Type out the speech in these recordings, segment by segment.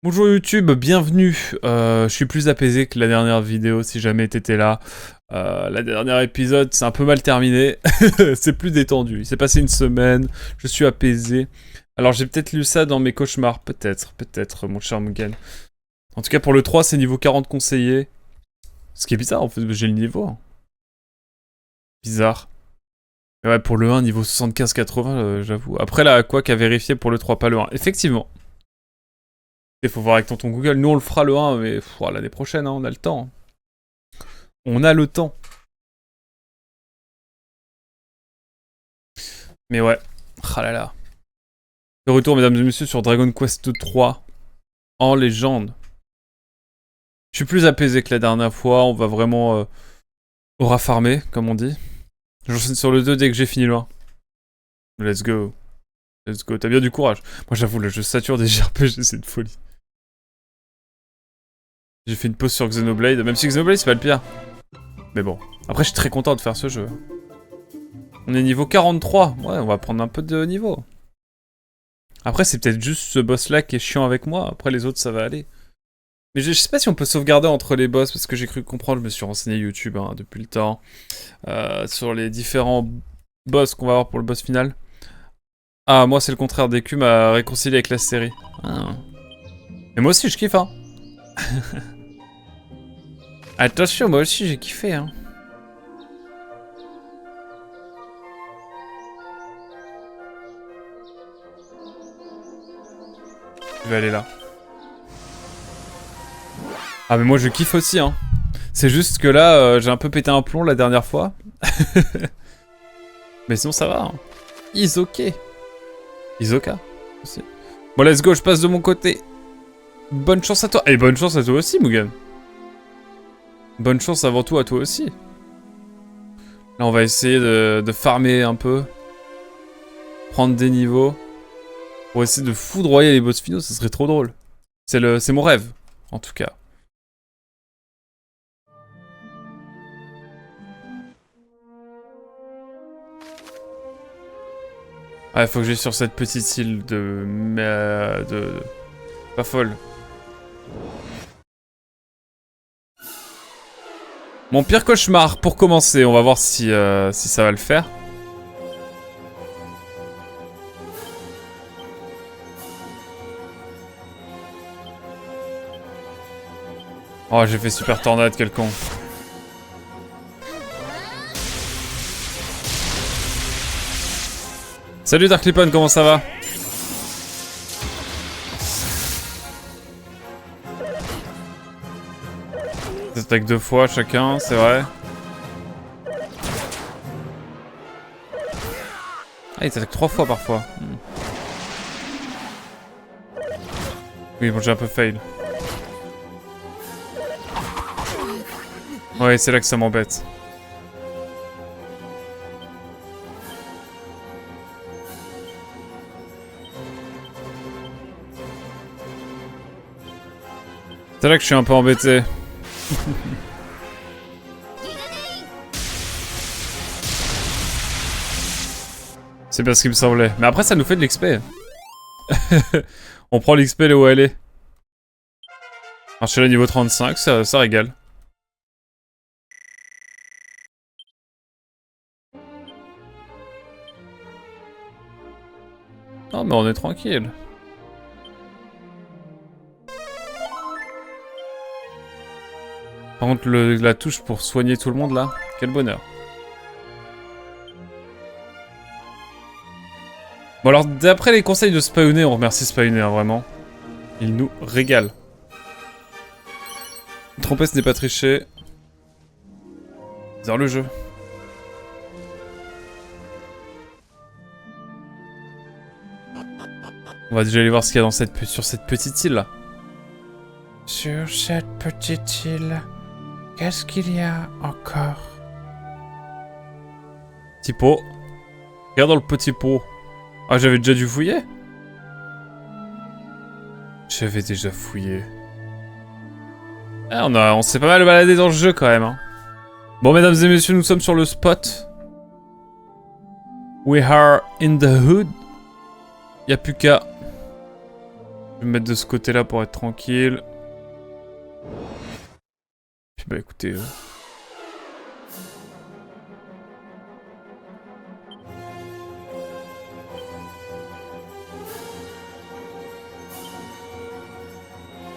Bonjour YouTube, bienvenue. Je suis plus apaisé que la dernière vidéo si jamais t'étais là. La dernière épisode, c'est un peu mal terminé. C'est plus détendu. Il s'est passé une semaine, je suis apaisé. Alors j'ai peut-être lu ça dans mes cauchemars, peut-être, mon cher Mugen. En tout cas pour le 3, c'est niveau 40 conseillé. Ce qui est bizarre en fait, j'ai le niveau. Bizarre. Mais ouais, pour le 1, niveau 75-80, j'avoue. Après là, quoi qu'à vérifier pour le 3, pas le 1. Effectivement. Il faut voir avec tonton Google. Nous, on le fera le 1, mais l'année prochaine, hein, on a le temps. On a le temps. Mais ouais. Ah là là. De retour, mesdames et messieurs, sur Dragon Quest 3 en légende. Je suis plus apaisé que la dernière fois. On va vraiment aura farmé, comme on dit. J'enchaîne sur le 2 dès que j'ai fini le 1. Let's go. Let's go. T'as bien du courage. Moi, j'avoue, là, je sature des JRPG, c'est de folie. J'ai fait une pause sur Xenoblade, même si Xenoblade, c'est pas le pire. Mais bon. Après, je suis très content de faire ce jeu. On est niveau 43. Ouais, on va prendre un peu de niveau. Après, c'est peut-être juste ce boss-là qui est chiant avec moi. Après, les autres, ça va aller. Mais je sais pas si on peut sauvegarder entre les boss, parce que j'ai cru comprendre, je me suis renseigné YouTube hein, depuis le temps, sur les différents boss qu'on va avoir pour le boss final. Ah, moi, c'est le contraire. Deku m'a réconcilié avec la série. Ah. Mais moi aussi, je kiffe, hein. Attention, moi aussi, j'ai kiffé, hein. Je vais aller là. Ah mais moi je kiffe aussi hein. C'est juste que là j'ai un peu pété un plomb la dernière fois. Mais sinon ça va hein. Isoka aussi. Bon let's go, je passe de mon côté. Bonne chance à toi. Et bonne chance à toi aussi Mugen. Bonne chance avant tout à toi aussi. Là on va essayer de farmer un peu. Prendre des niveaux. Pour essayer de foudroyer les boss finaux, ça serait trop drôle. C'est mon rêve, en tout cas. Ah, faut que j'aille sur cette petite île de... Pas folle. Mon pire cauchemar, pour commencer, on va voir si ça va le faire. Oh, j'ai fait super tornade, quel con. Salut Dark Lipon, comment ça va? Ils attaquent 2 fois chacun, c'est vrai. Ah, ils attaquent 3 fois parfois. Oui, bon, j'ai un peu fail. Ouais, c'est là que ça m'embête. C'est là que je suis un peu embêté. C'est bien ce qui me semblait. Mais après, ça nous fait de l'XP. On prend l'XP là où elle est. Alors, je suis là niveau 35, ça régale. Non, mais on est tranquille. Par contre, la touche pour soigner tout le monde là, quel bonheur. Bon alors, d'après les conseils de Spawner, on remercie Spawner hein, vraiment. Il nous régale. Tromper, ce n'est pas tricher. C'est dans le jeu. On va déjà aller voir ce qu'il y a sur cette petite île là. Sur cette petite île, qu'est-ce qu'il y a encore? Petit pot. Regarde dans le petit pot. Ah, j'avais déjà dû fouiller? J'avais déjà fouillé. Ah, on s'est pas mal baladé dans le jeu quand même. Hein. Bon, mesdames et messieurs, nous sommes sur le spot. We are in the hood. Y'a plus qu'à... Je vais me mettre de ce côté-là pour être tranquille. Puis bah écoutez...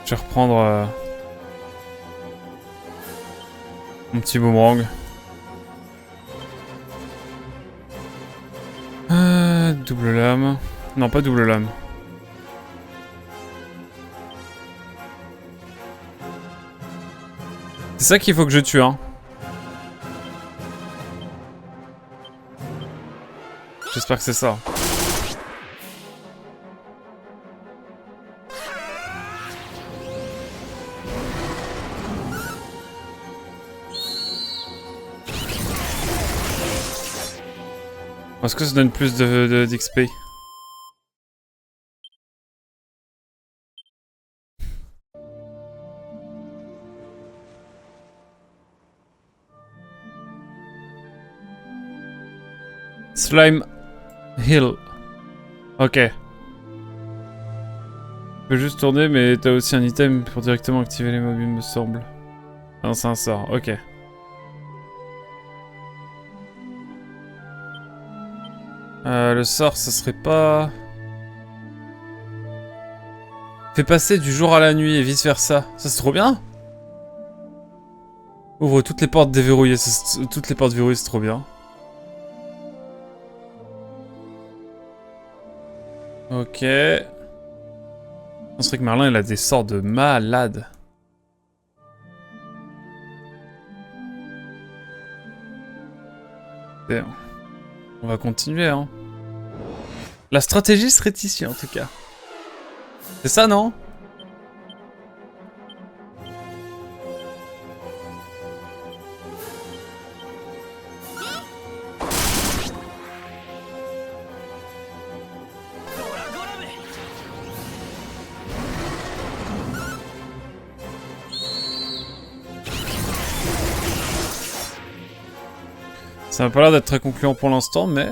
Je vais reprendre mon petit boomerang. Double lame. Non, pas double lame. C'est ça qu'il faut que je tue, hein. J'espère que c'est ça. Est-ce que ça donne plus d'XP? Slime Hill. Ok. Tu peux juste tourner, mais t'as aussi un item pour directement activer les mobs, il me semble. Non, c'est un sort, ok. Le sort, ça serait pas... Fait passer du jour à la nuit et vice versa. Ça, c'est trop bien. Ouvre toutes les portes déverrouillées. Toutes les portes verrouillées, c'est trop bien. Ok. C'est vrai que Merlin, il a des sorts de malade. Bien. On va continuer, hein. La stratégie serait ici, en tout cas. C'est ça, non? Ça n'a pas l'air d'être très concluant pour l'instant, mais...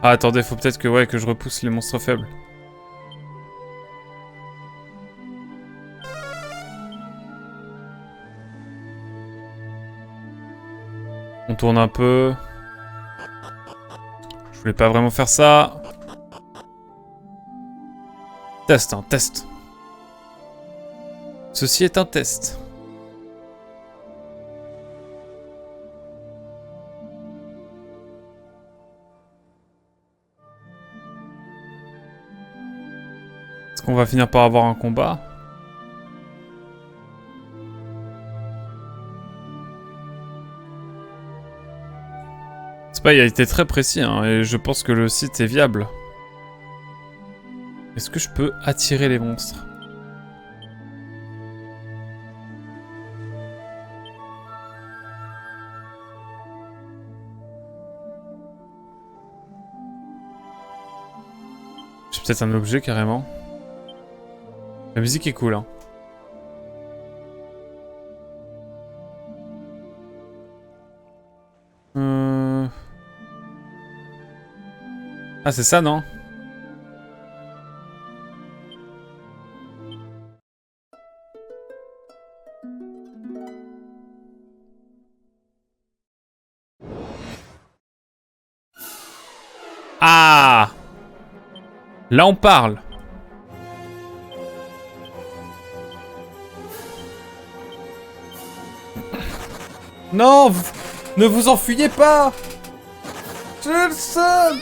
Ah, attendez, faut peut-être que, ouais, que je repousse les monstres faibles. On tourne un peu. Je voulais pas vraiment faire ça. Test, hein, test. Ceci est un test. Est-ce qu'on va finir par avoir un combat? C'est pas, il a été très précis, hein, et je pense que le site est viable. Est-ce que je peux attirer les monstres? J'ai peut-être un objet carrément. La musique est cool, hein. Ah, c'est ça, non? Ah! Là, on parle. Non, ne vous enfuyez pas. Je suis le seul.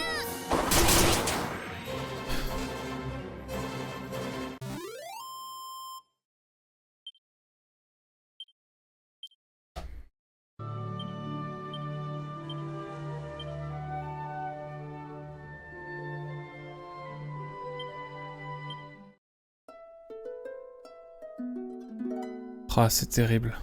Ah, c'est terrible.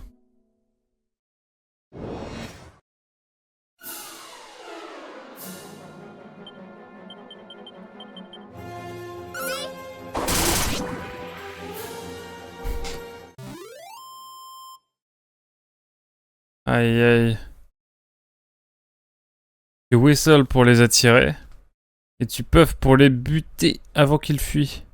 Aïe aïe. Et whistle pour les attirer. Et tu puff pour les buter avant qu'ils fuient.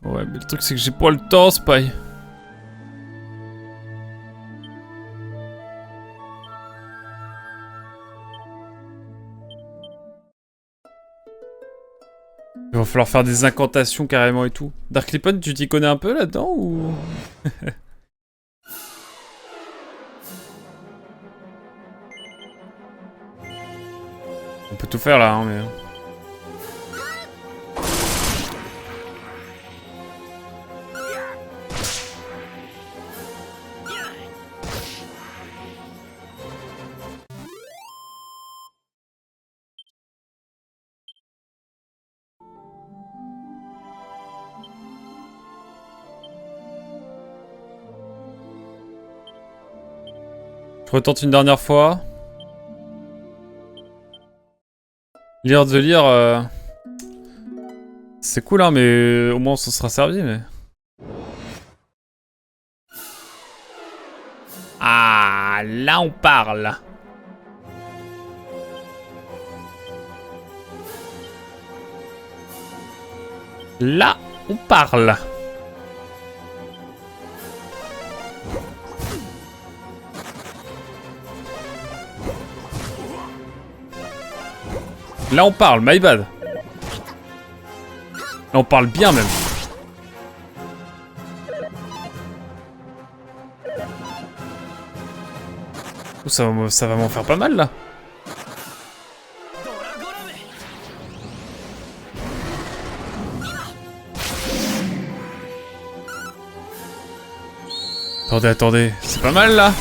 Ouais, mais le truc c'est que j'ai pas le temps, Spy. Il va falloir faire des incantations carrément et tout. Dark Lippon, tu t'y connais un peu là-dedans ou... On peut tout faire là, hein, mais... Je retente une dernière fois. Lire de lire... C'est cool, hein, mais au moins on s'en sera servi, mais... Ah, là on parle. Là, on parle. Là, on parle, my bad. Là, on parle bien, même. Oh, ça va m'en faire pas mal, là. Attendez, attendez. C'est pas mal, là.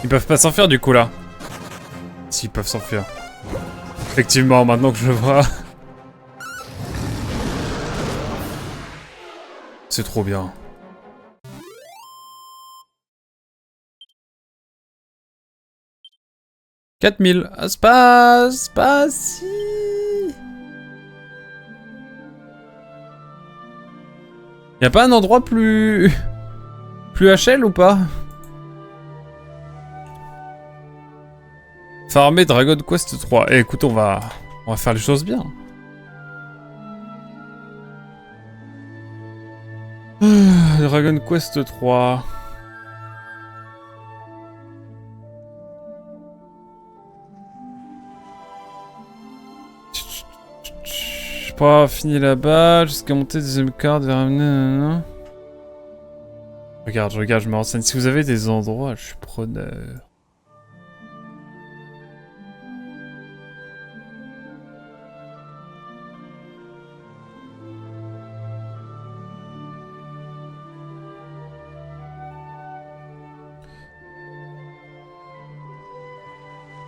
Ils peuvent pas s'enfuir, du coup, là. Si, ils peuvent s'enfuir. Effectivement, maintenant que je le vois. C'est trop bien. « 4000. Ah, c'est pas si... Y'a pas un endroit plus... plus HL ou pas? Farmer Dragon Quest 3. Eh, écoute, on va faire les choses bien. Dragon Quest 3. J'ai pas fini là-bas, jusqu'à monter deuxième carte, vers amener... Regarde, je me renseigne. Si vous avez des endroits, je suis preneur.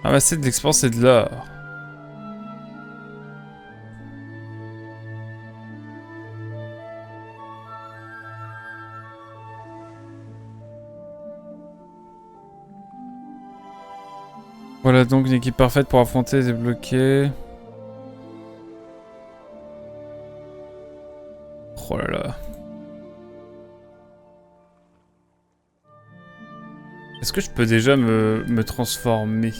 Ramasser de l'expérience et de l'or. Voilà donc une équipe parfaite pour affronter et débloquer. Oh là là. Est-ce que je peux déjà me transformer?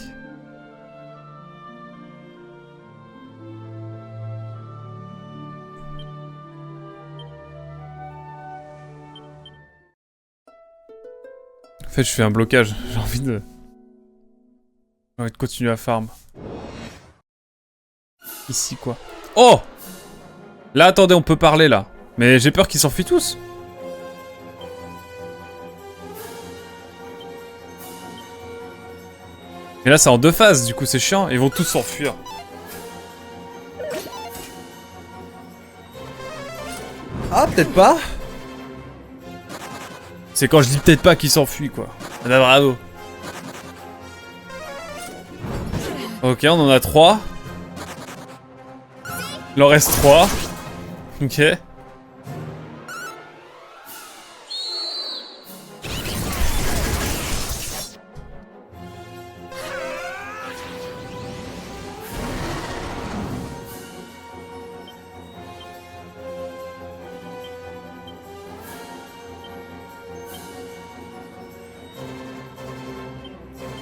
En fait, je fais un blocage. J'ai envie de continuer à farm. Ici, quoi. Oh! Là, attendez, on peut parler, là. Mais j'ai peur qu'ils s'enfuient tous. Et là, c'est en deux phases, du coup, c'est chiant. Ils vont tous s'enfuir. Ah, peut-être pas. C'est quand je dis peut-être pas qu'ils s'enfuient, quoi. Ah, bravo. Ok, on en a 3. Il en reste 3. Ok.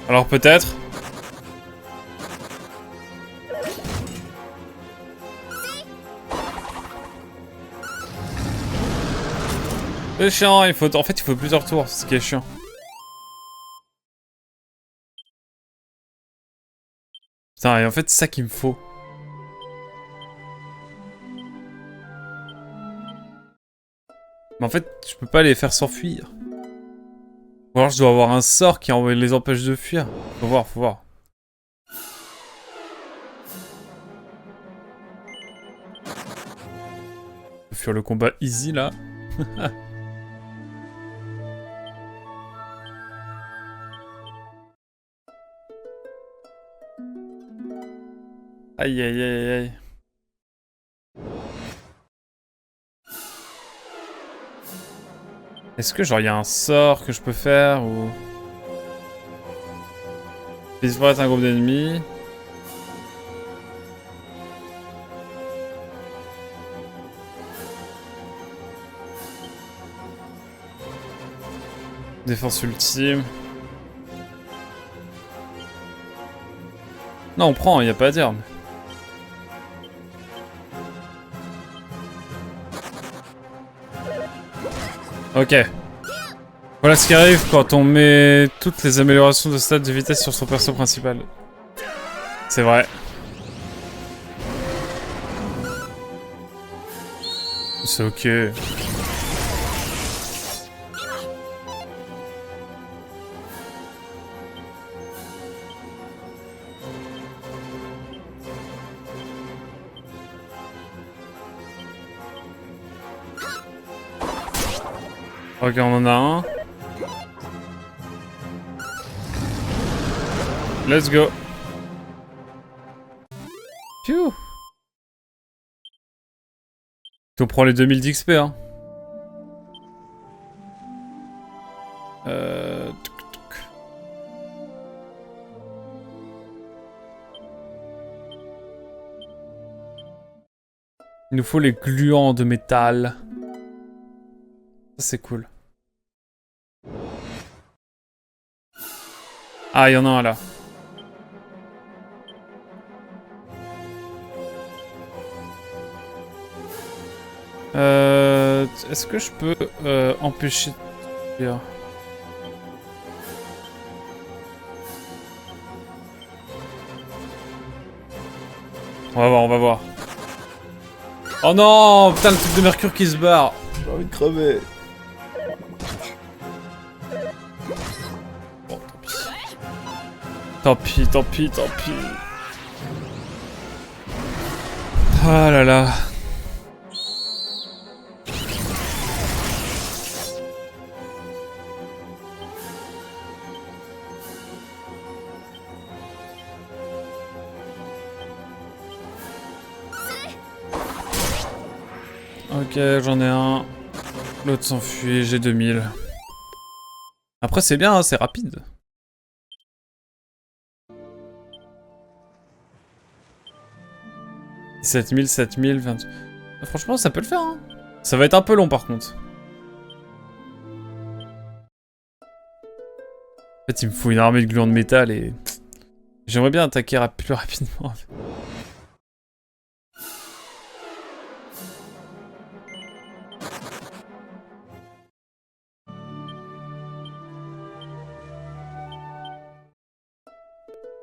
Alors peut-être. C'est chiant, il faut... En fait, il faut plusieurs tours, c'est ce qui est chiant. Putain, et en fait, c'est ça qu'il me faut. Mais en fait, je peux pas les faire s'enfuir. Ou alors je dois avoir un sort qui les empêche de fuir. Faut voir, faut voir. Faut fuir le combat easy, là. Aïe aïe aïe aïe. Est-ce que genre il y a un sort que je peux faire ou... Disparaître un groupe d'ennemis. Défense ultime. Non, on prend, il n'y a pas à dire. Ok. Voilà ce qui arrive quand on met toutes les améliorations de stade de vitesse sur son perso principal. C'est vrai. C'est ok. Ok, on en a un. Let's go. Phew. On prend les 2000 d'XP, hein. Il nous faut les gluants de métal. Ça, c'est cool. Ah, il y en a un là. Est-ce que je peux empêcher de faire... On va voir, on va voir. Oh non, putain, le truc de Mercure qui se barre. J'ai envie de crever. Bon, tant pis. Tant pis, tant pis, tant pis. Ah là là. Ok, j'en ai un. L'autre s'enfuit, j'ai 2000. Après, c'est bien, hein, c'est rapide. « 7000, 7000, 20... » Franchement, ça peut le faire, hein. Ça va être un peu long, par contre. En fait, il me faut une armée de gluants de métal et... J'aimerais bien attaquer plus rapidement. En fait.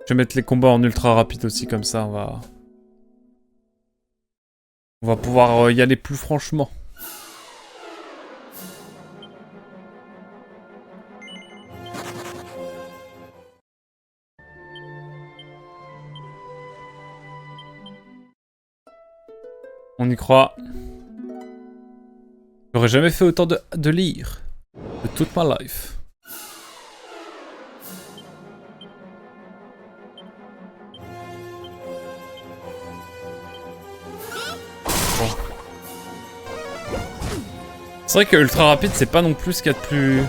Je vais mettre les combats en ultra rapide aussi, comme ça on va... On va pouvoir y aller plus franchement. On y croit. J'aurais jamais fait autant de lire de toute ma life. C'est vrai que ultra rapide, c'est pas non plus ce qu'il y a de plus...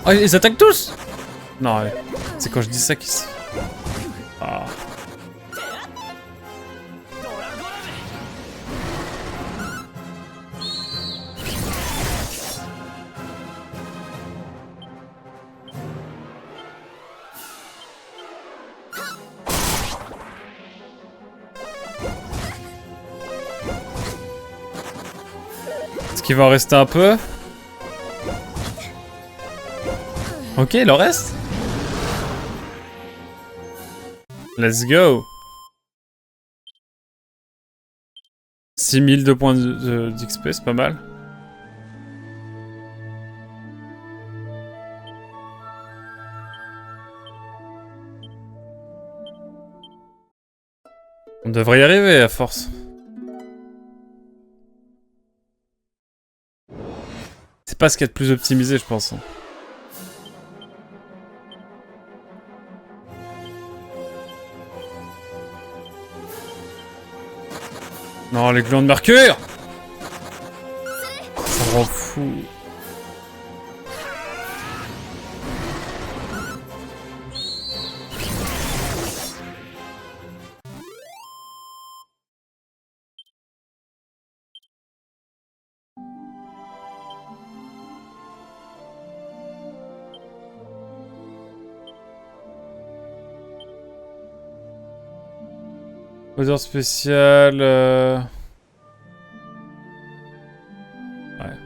Oh, ils attaquent tous! Non, allez. C'est quand je dis ça qu'ils... Ah. Est-ce qu'il va en rester un peu? Ok, il en reste. Let's go. 6000 de points d'XP, c'est pas mal. On devrait y arriver à force. C'est pas ce qu'il y a de plus optimisé, je pense. Non, les glands de mercure! Ça me rend fou. Odeur spéciale... Ouais.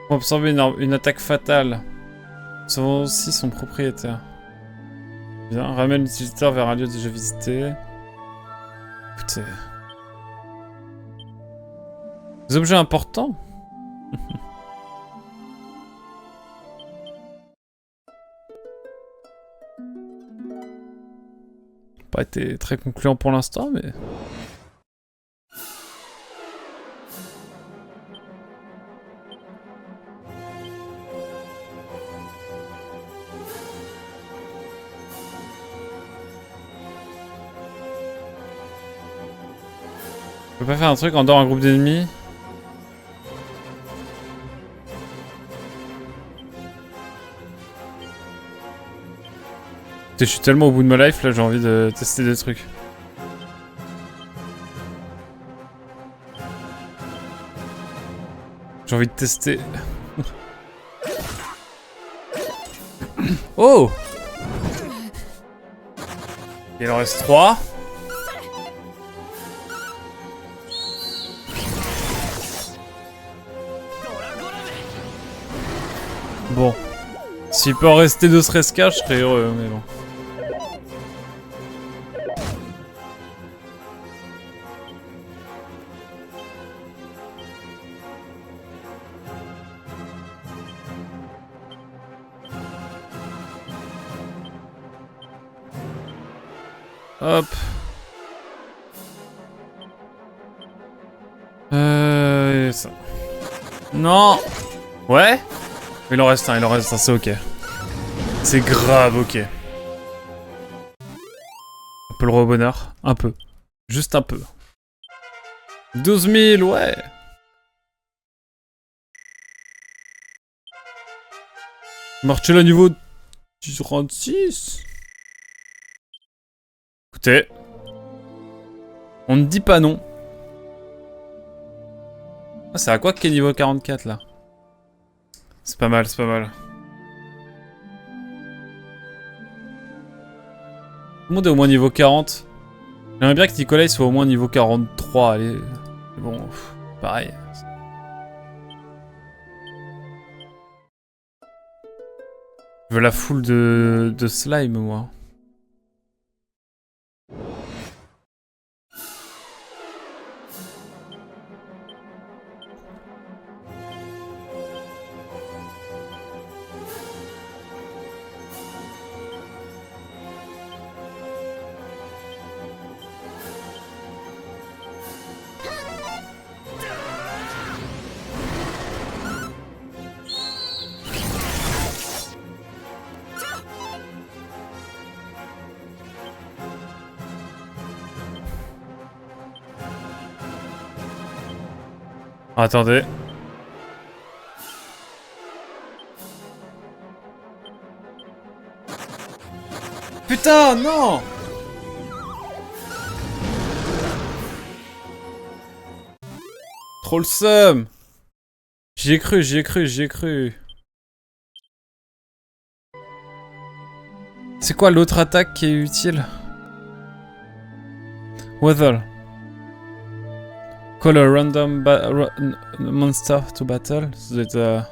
Pour absorber une attaque fatale. Savoir aussi son propriétaire. Bien, ramène l'utilisateur vers un lieu déjà visité. Écoutez... Des objets importants? Pas été très concluant pour l'instant, mais... Je peux pas faire un truc en dehors d'un groupe d'ennemis? Je suis tellement au bout de ma life, là j'ai envie de tester des trucs. J'ai envie de tester. Oh! Il en reste 3. Bon. S'il peut en rester 2 serait-ce qu'un, je serais heureux, mais bon. Hop. Ça. Non. Ouais. Il en reste un, c'est ok. C'est grave ok. Un peu le roi au bonheur. Un peu. Juste un peu. 12 000, ouais. Marcella niveau 36. Écoutez. On ne dit pas non. Ah, c'est à quoi qui est niveau 44 là? C'est pas mal, c'est pas mal. Tout le monde est au moins niveau 40. J'aimerais bien que Nicolas soit au moins niveau 43. Allez. Mais bon, pareil. Je veux la foule de slime, moi. Attendez. Putain, non! Trop le seum! J'y ai cru, j'y ai cru, j'y ai cru. C'est quoi l'autre attaque qui est utile? Weather. Call a random monster to battle. Ça doit être...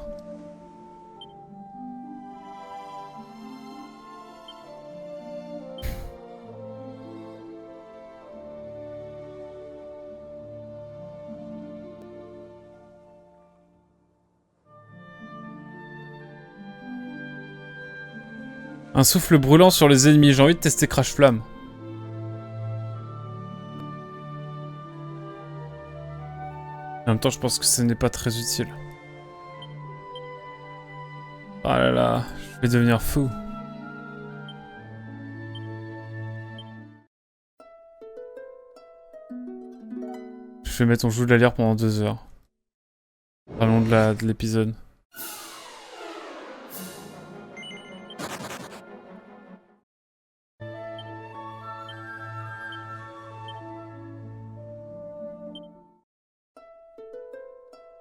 Un souffle brûlant sur les ennemis. J'ai envie de tester Crash Flamme. En même temps, je pense que ce n'est pas très utile. Oh là là, je vais devenir fou. Je vais mettre On joue de la lyre pendant 2 heures. Parlons de l'épisode.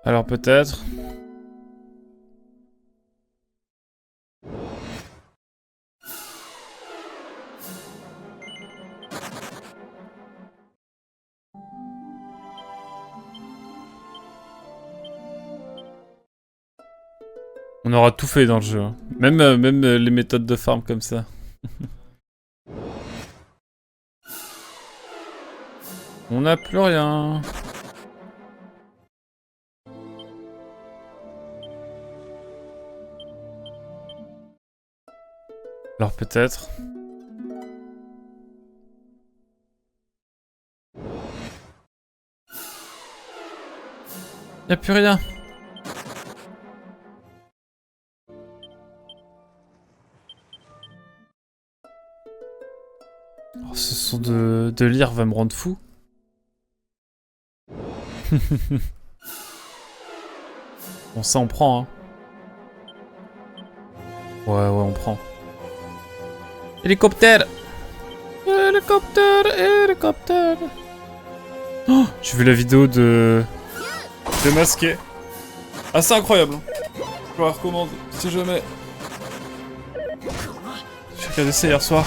Alors peut-être... On aura tout fait dans le jeu. Même les méthodes de farm comme ça. On n'a plus rien. Alors peut-être... Y'a plus rien. Oh, ce son de lyre va me rendre fou. Bon, ça on prend, hein. Ouais, on prend. Hélicoptère. Hélicoptère. Oh, j'ai vu la vidéo de masqué. Ah, c'est incroyable. Je la recommande, si jamais. J'ai regardé ça hier soir.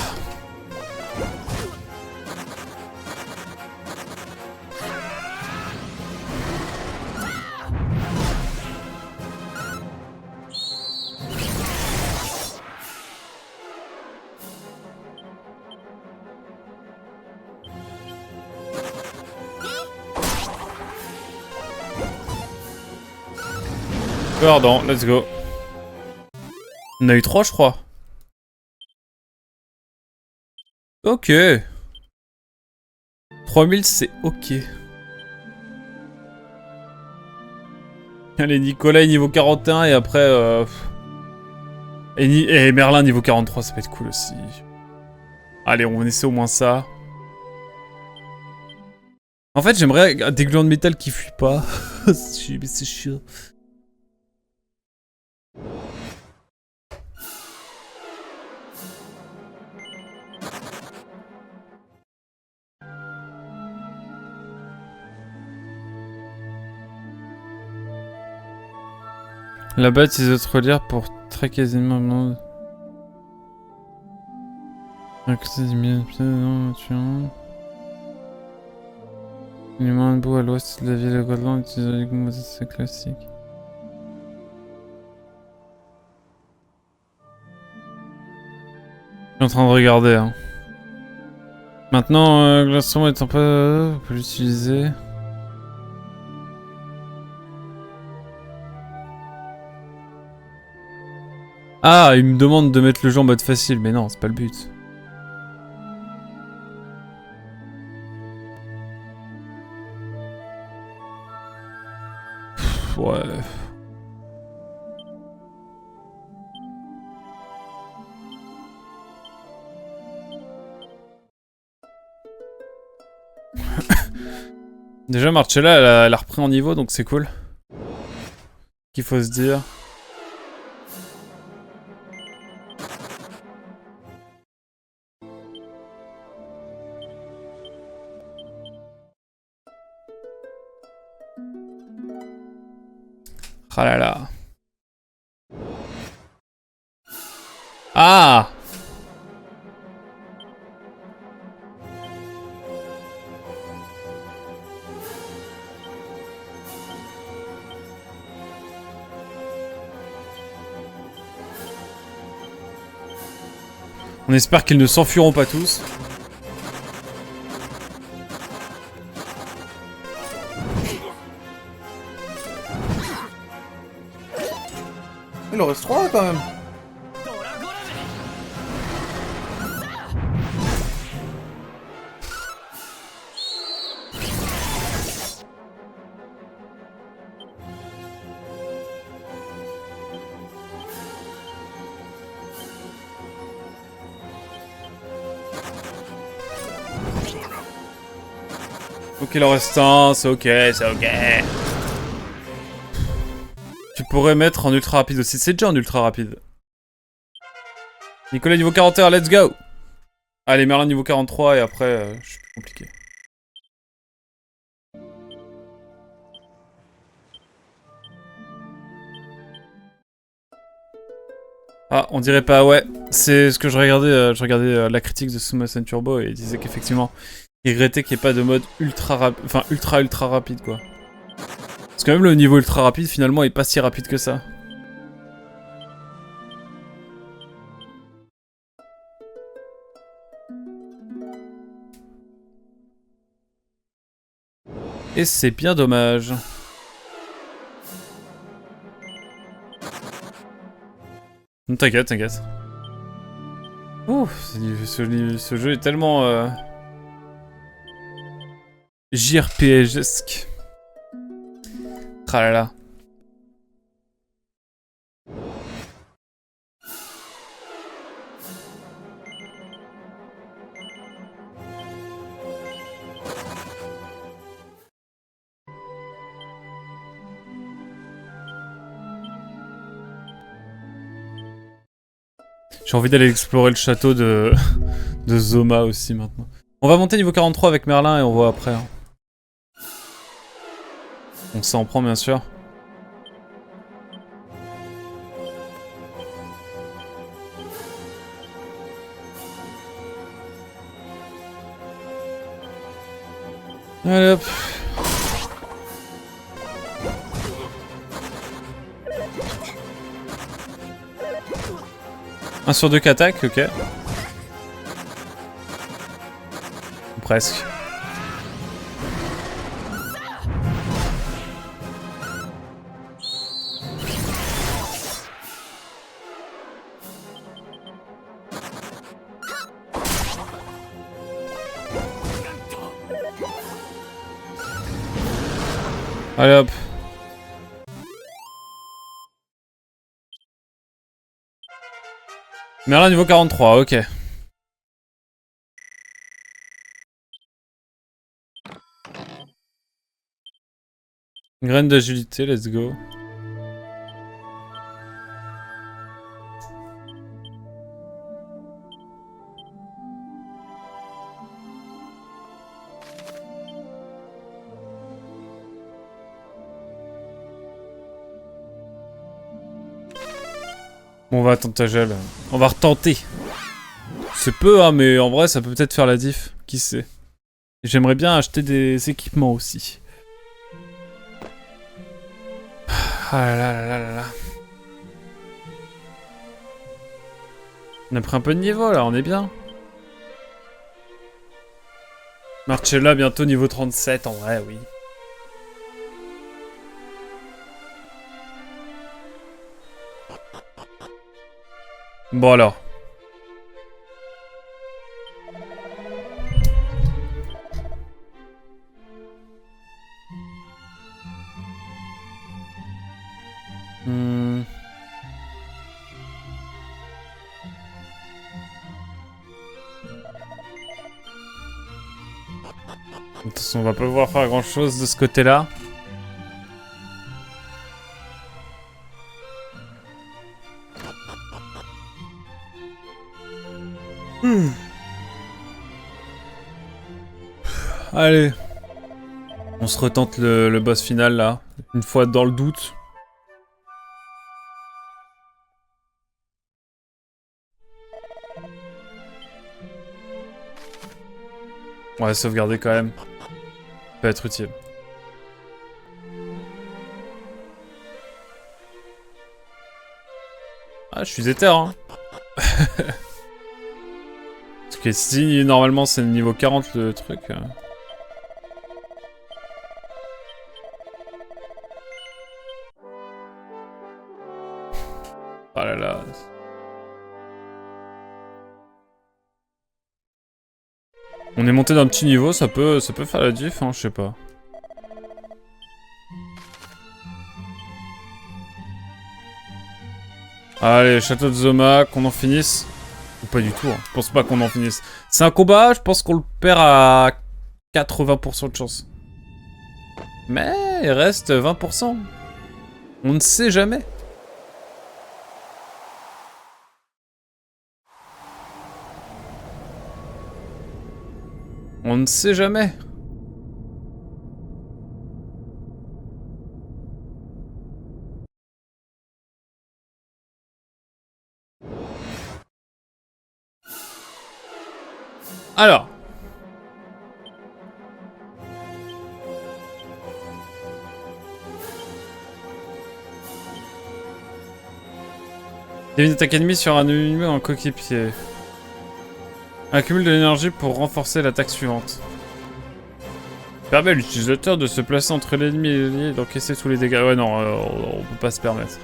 Pardon, let's go. On a eu 3, je crois. Ok. 3000, c'est ok. Allez, Nicolas niveau 41 et après... Et Merlin niveau 43, ça peut être cool aussi. Allez, on essaie au moins ça. En fait, j'aimerais des glands de métal qui fuient pas. Mais c'est chiant. Là-bas, tes autres lières pour très quasiment... Un côté des milliers de pieds, non, tu vois. Il est moins beau à l'ouest de la ville de Godland, utilisant c'est classique. Je suis en train de regarder, hein. Maintenant, Glaçon étant pas... on peut l'utiliser. Ah, il me demande de mettre le jeu en mode facile, mais non, c'est pas le but. Pff, ouais... Déjà, Marcella, elle a repris en niveau, donc c'est cool. Qu'il faut se dire. Ah là là. Ah! On espère qu'ils ne s'enfuiront pas tous. Il en reste 3 quand même. Ok, il en reste un, c'est ok, c'est ok. Tu pourrais mettre en ultra rapide aussi, c'est déjà en ultra rapide. Nicolas niveau 41, let's go. Allez, Merlin niveau 43 et après, je suis plus compliqué. Ah, on dirait pas, ouais. C'est ce que je regardais, la critique de Sumasen Turbo et il disait qu'effectivement, il regrettait qu'il n'y ait pas de mode ultra rapide, enfin ultra rapide quoi. Parce que même le niveau ultra rapide finalement est pas si rapide que ça. Et c'est bien dommage. T'inquiète, t'inquiète. Ouh, ce jeu est tellement JRPG-esque. Tralala. J'ai envie d'aller explorer le château de... de Zoma aussi maintenant. On va monter niveau 43 avec Merlin et on voit après. Hein. On s'en prend bien sûr. Allez hop. Un sur deux qu'attaque, ok. Presque. Allez hop. Merlin niveau 43, ok. Graine d'agilité, let's go. Bon, on va attendre ta gel. On va retenter. C'est peu, hein, mais en vrai, ça peut peut-être faire la diff. Qui sait. J'aimerais bien acheter des équipements aussi. Ah là là là là là. On a pris un peu de niveau là, on est bien. Marcella bientôt niveau 37 en vrai, oui. Bon alors. De toute façon, on va pas pouvoir faire grand chose de ce côté-là. Allez. On se retente le boss final là. Une fois dans le doute. On va sauvegarder quand même. Peut être utile. Ah, je suis déter, hein. Ok, si normalement c'est niveau 40 le truc... Oh là là... On est monté d'un petit niveau, ça peut faire la diff, hein, je sais pas. Allez, château de Zoma, qu'on en finisse. Ou pas du tout, hein. Je pense pas qu'on en finisse. C'est un combat, je pense qu'on le perd à 80% de chance. Mais il reste 20%. On ne sait jamais. On ne sait jamais. Alors. Divine Academy sur un ennemi en coéquipier. Accumule de l'énergie pour renforcer l'attaque suivante. Permet à l'utilisateur de se placer entre l'ennemi et l'ennemi et d'encaisser tous les dégâts. Ouais non, on peut pas se permettre.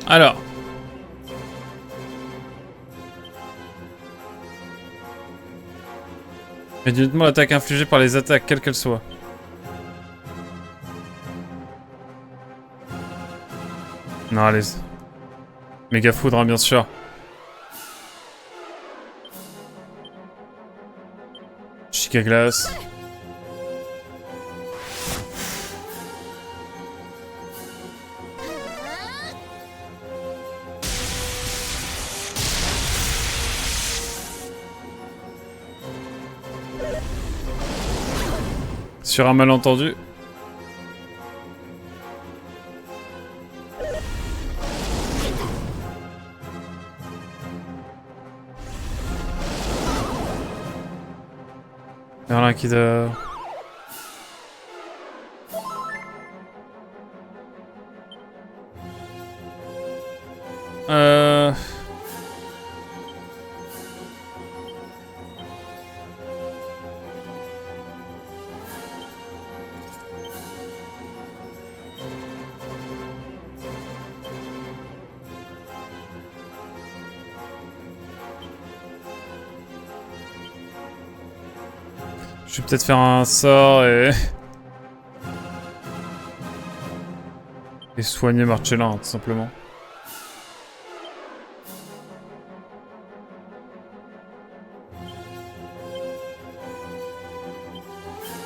Alors. Réduitement l'attaque infligée par les attaques, quelles qu'elles soient. Non, allez. Méga foudre, hein, bien sûr. Chica glace. Sur un malentendu. Merlin qui dort. Je vais peut-être faire un sort et... et soigner Marcellin, tout simplement.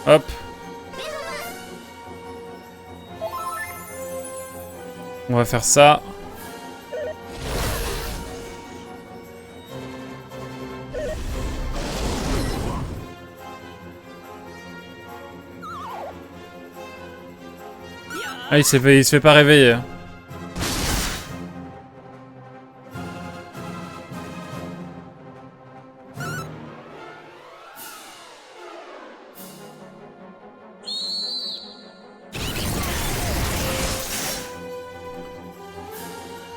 Hop. On va faire ça. Ah, il se fait pas réveiller.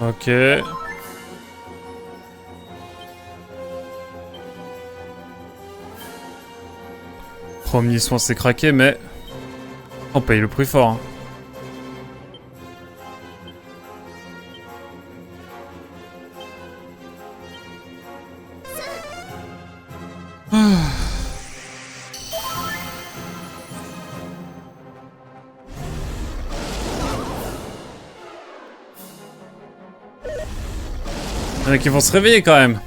Ok. Premier soin s'est craqué, mais... on paye le prix fort, hein. Il y en a qui vont se réveiller quand même.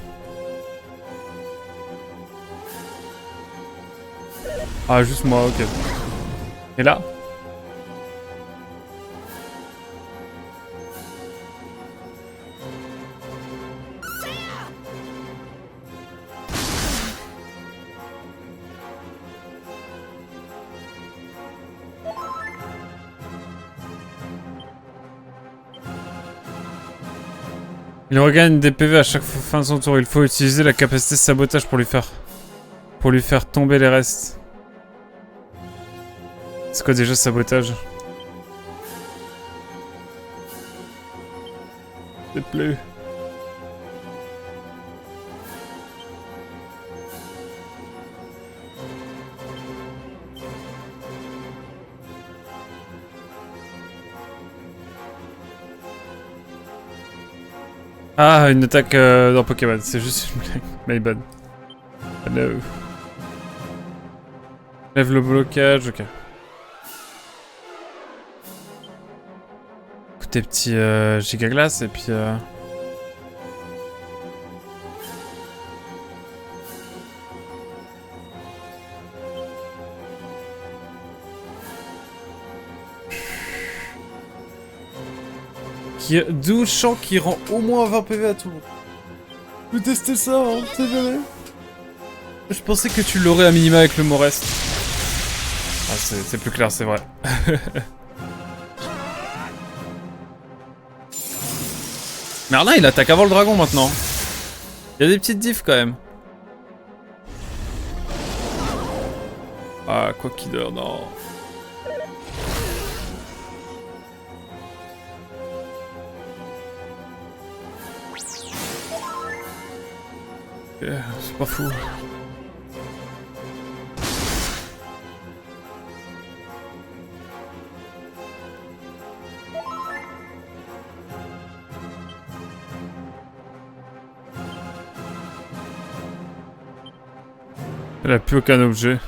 Ah, juste moi, ok. Et là? Il regagne des PV à chaque fin de son tour. Il faut utiliser la capacité de sabotage pour lui faire tomber les restes. C'est quoi déjà sabotage? S'il te plaît. Ah, une attaque dans Pokémon, c'est juste une blague. My bad. Hello. Lève le blocage, ok. Écoutez, petit giga glace et puis... D'où champ qui rend au moins 20 PV à tout le monde. Je vais tester ça, hein, c'est jamais. Je pensais que tu l'aurais à minima avec le Morest. Ah, c'est plus clair, c'est vrai. Merlin, il attaque avant le dragon maintenant. Il y a des petites diffs quand même. Ah, quoi qu'il dort, non. C'est pas fou. Elle a plus aucun objet.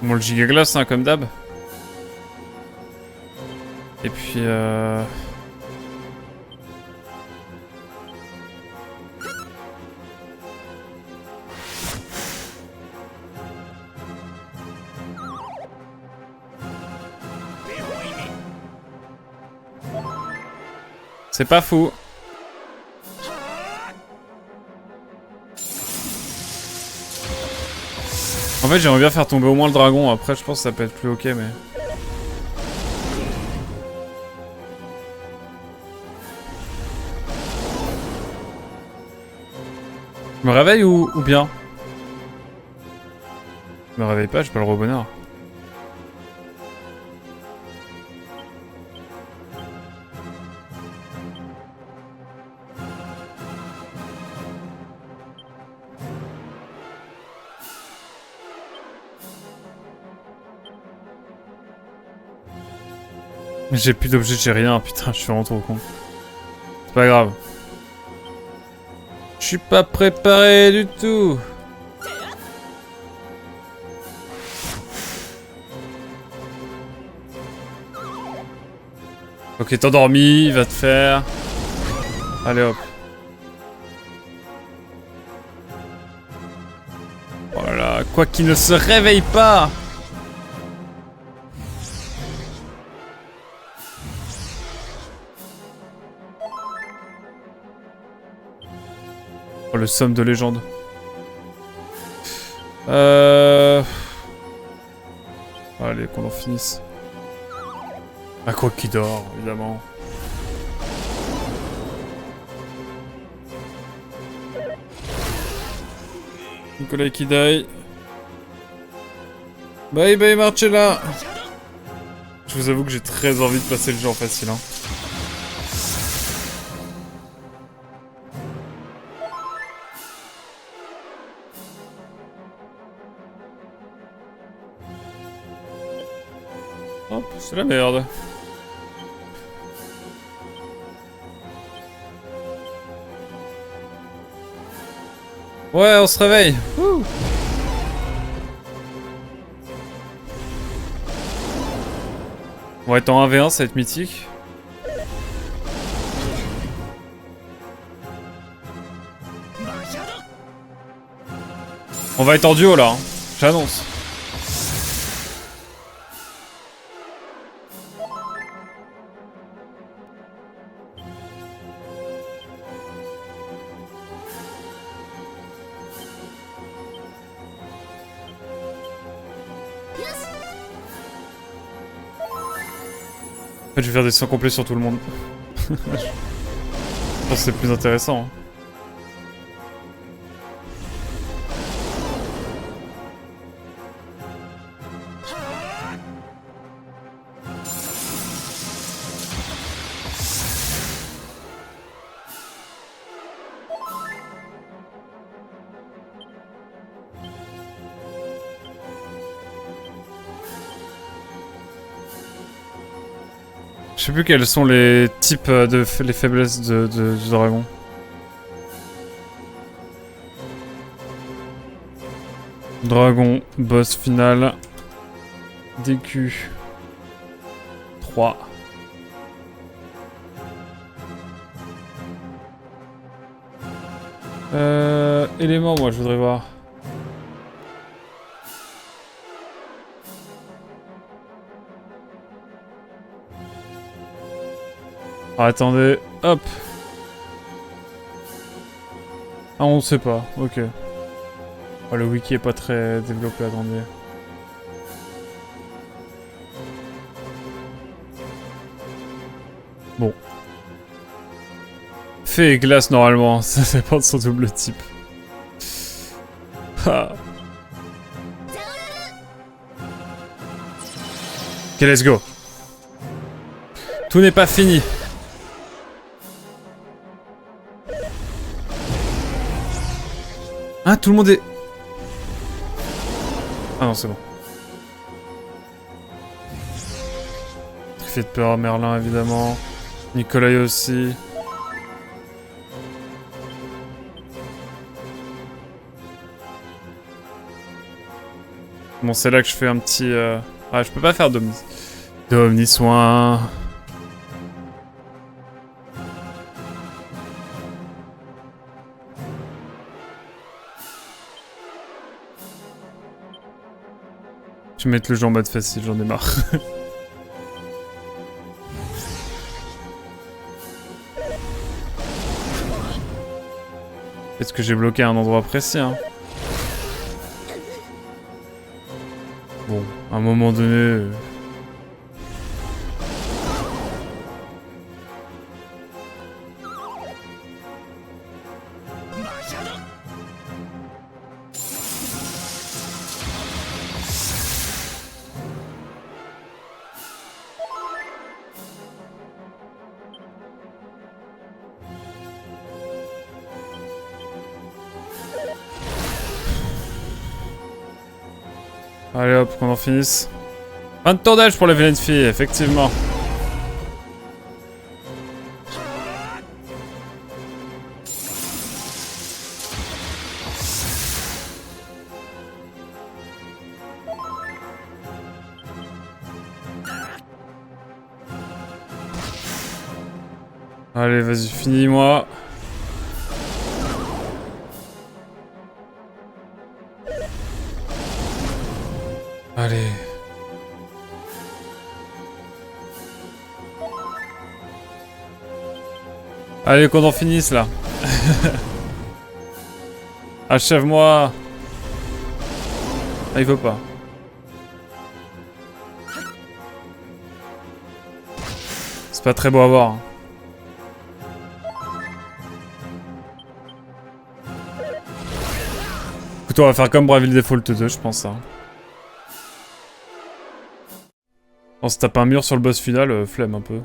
Bon, le giga glace, hein, comme d'hab. Et puis c'est pas fou. En fait, j'aimerais bien faire tomber au moins le dragon. Après, je pense que ça peut être plus ok, mais... Je me réveille ou bien? Je me réveille pas, j'ai pas le rebonheur. J'ai plus d'objets, j'ai rien, putain, je suis vraiment trop con. C'est pas grave. Je suis pas préparé du tout. Ok, t'es endormi, va te faire. Allez hop. Oh là là, quoi qu'il ne se réveille pas. Oh, le somme de légende. Allez, qu'on en finisse. Ah, quoi qu'il dort, évidemment. Nicolas Kidai. Bye bye Marcella. Je vous avoue que j'ai très envie de passer le jeu en facile, hein. Hop, c'est la merde. Ouais, on se réveille. Ouh. On va être en 1v1, ça va être mythique. On va être en duo là, hein. J'annonce. fait, je vais faire des soins complets sur tout le monde. Je pense que c'est plus intéressant. Hein. Je sais plus quels sont les types les faiblesses du dragon. Dragon, boss final. DQ. 3. Éléments, moi je voudrais voir. Ah, attendez, hop. Ah, on sait pas, ok. Oh, le wiki est pas très développé, attendez. Bon. Fée et glace, normalement, ça dépend de son double type. Ah. Ok, let's go. Tout n'est pas fini. Ah, tout le monde est... Ah non, c'est bon. Truffé de peur, Merlin, évidemment. Nikolai aussi. Bon, c'est là que je fais un petit... Ah, je peux pas faire d'omni-soin. Je vais mettre le jeu en mode facile, j'en ai marre. Est-ce que j'ai bloqué un endroit précis, hein? Bon, à un moment donné... Allez hop, qu'on en finisse. Fin de tournage pour la vilaine fille, effectivement. Allez, vas-y, finis-moi. Allez. Allez, qu'on en finisse, là. Achève-moi. Ah, il veut pas. C'est pas très beau à voir. Hein. Écoute, on va faire comme Bravely Default 2, je pense. Hein. On se tape un mur sur le boss final, flemme un peu.